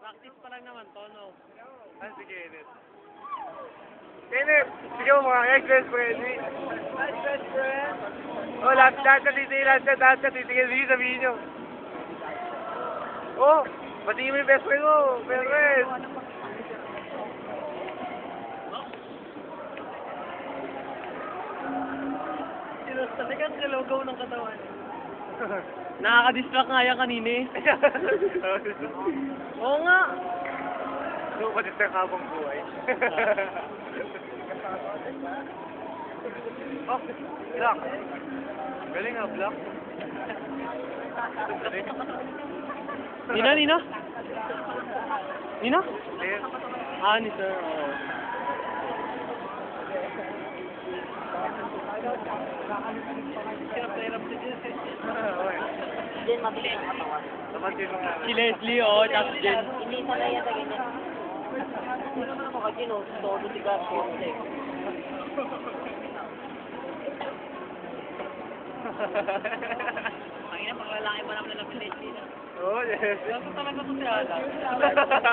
Practice pa lang naman to, no? Ah, si Kenneth. Kenneth, sige mo mga ex-best friend. Best friend! Oh, lahat ka titigil. Sige, sabihin nyo. Oh, batiin mo yung best friend mo. Best friend. Talagang kalogaw ng katawan. Nakaka-distract nga yan kanina eh. Oo nga. So, matister habang buhay. Oh, Black. Galing nga, Black. Nina? Nina? Yes. Ah, ni sir. Oo. Hirap na hirap si Jess eh. Jen, mabilis ang katawan. Dapat yun nga. Si Leslie, oo, tapos Jen. Hindi sanay yan sa ganyan. Ano naman ako ka, Jen, todo si Garcia. Ang ina, pang lalaki pa naman nalang Leslie na. Oh, yes. Ganito talaga to si Alan.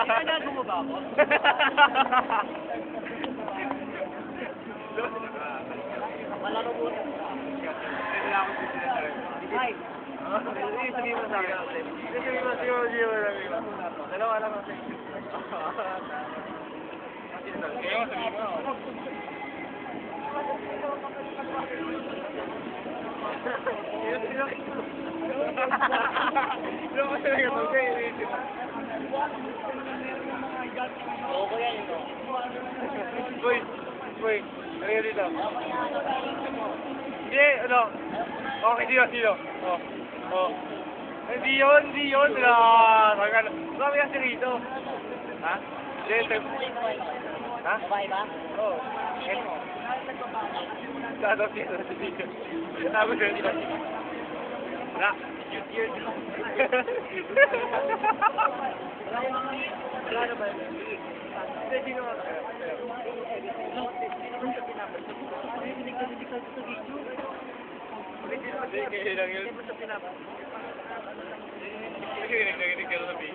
Pinagago mo ba ako? Malaro mo. Wala akong sinasabi. Ay, Sabihin mo sa akin. Sabihin mo. Dalawa lang ako. Kaya mo, sabihin mo. oo ko yan, ito. Boy, ano dito? Hindi, ano? Okay, sino? Oh. Hindi yun. Marami kasi rito. Ha? Hindi, ha? Babae ba? Oo. Tapos yun. Tapos yun. Wala. Yun. Wala na ba? Hindi, sino nga? Hindi, kaya lang yun. Hindi, kaya lang yun.